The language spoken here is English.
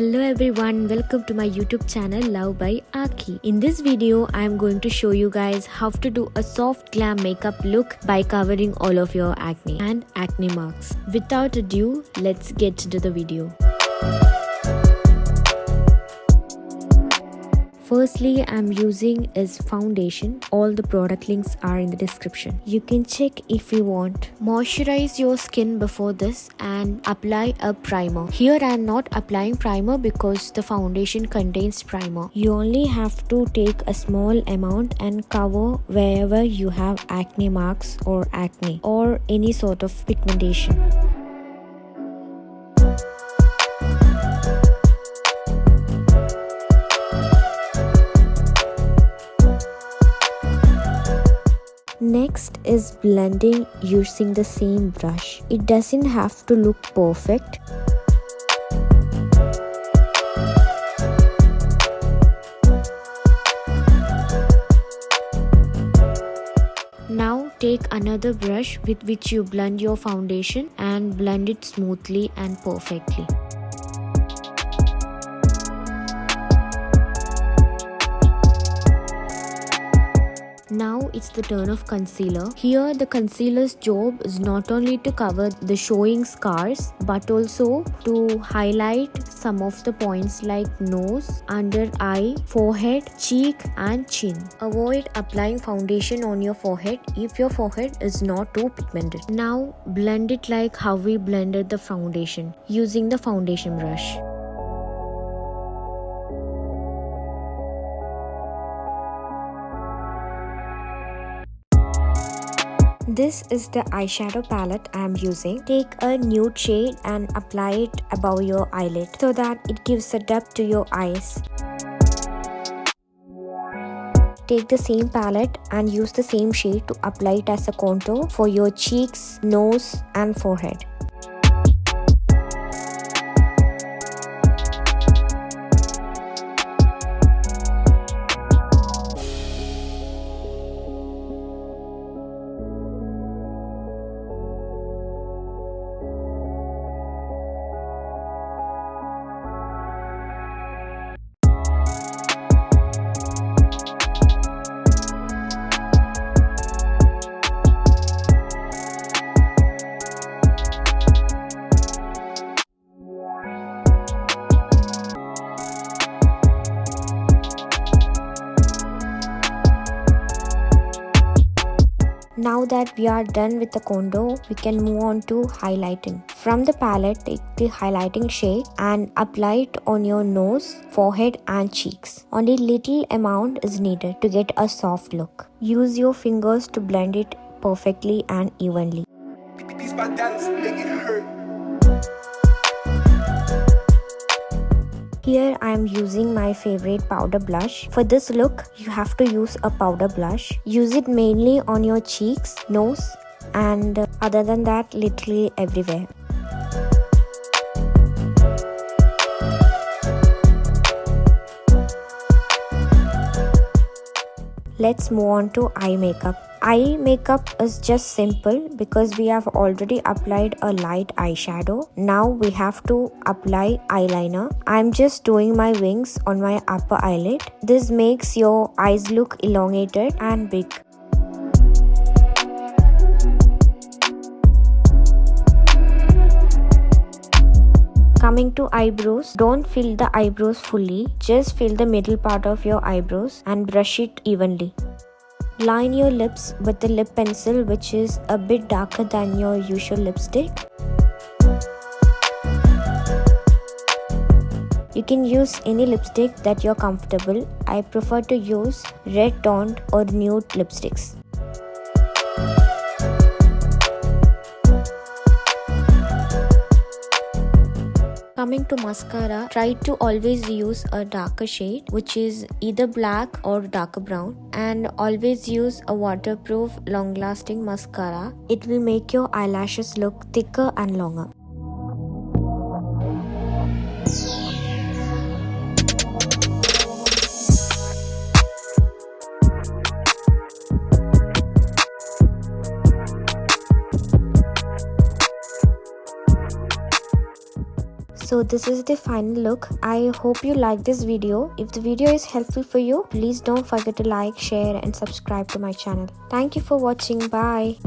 Hello everyone, welcome to my YouTube channel LoveByAakhi. In this video, I am going to show you guys how to do a soft glam makeup look by covering all of your acne and acne marks. Without ado, let's get into the video. Firstly, I'm using is foundation. All the product links are in the description. You can check if you want. Moisturize your skin before this and apply a primer. Here I'm not applying primer because the foundation contains primer. You only have to take a small amount and cover wherever you have acne marks or acne or any sort of pigmentation. Next is blending using the same brush. It doesn't have to look perfect. Now take another brush with which you blend your foundation and blend it smoothly and perfectly. Now it's the turn of concealer. Here the concealer's job is not only to cover the showing scars but also to highlight some of the points like nose, under eye, forehead, cheek and chin. Avoid applying foundation on your forehead if your forehead is not too pigmented. Now blend it like how we blended the foundation using the foundation brush. This is the eyeshadow palette I am using. Take a nude shade and apply it above your eyelid so that it gives a depth to your eyes. Take the same palette and use the same shade to apply it as a contour for your cheeks, nose and forehead. Now that we are done with the contour, we can move on to highlighting. From the palette, take the highlighting shade and apply it on your nose, forehead and cheeks. Only little amount is needed to get a soft look. Use your fingers to blend it perfectly and evenly. These bad dance make it hurt. Here I am using my favorite powder blush. For this look, you have to use a powder blush. Use it mainly on your cheeks, nose and other than that literally everywhere. Let's move on to eye makeup. Eye makeup is just simple because we have already applied a light eyeshadow. Now we have to apply eyeliner. I'm just doing my wings on my upper eyelid. This makes your eyes look elongated and big. Coming to eyebrows, don't fill the eyebrows fully. Just fill the middle part of your eyebrows and brush it evenly. Line your lips with the lip pencil which is a bit darker than your usual lipstick. You can use any lipstick that you're comfortable. I prefer to use red toned or nude lipsticks. Coming to mascara, try to always use a darker shade which is either black or darker brown, and always use a waterproof long lasting mascara. It will make your eyelashes look thicker and longer. So this is the final look. I hope you like this video. If the video is helpful for you, please don't forget to like, share and subscribe to my channel. Thank you for watching. Bye.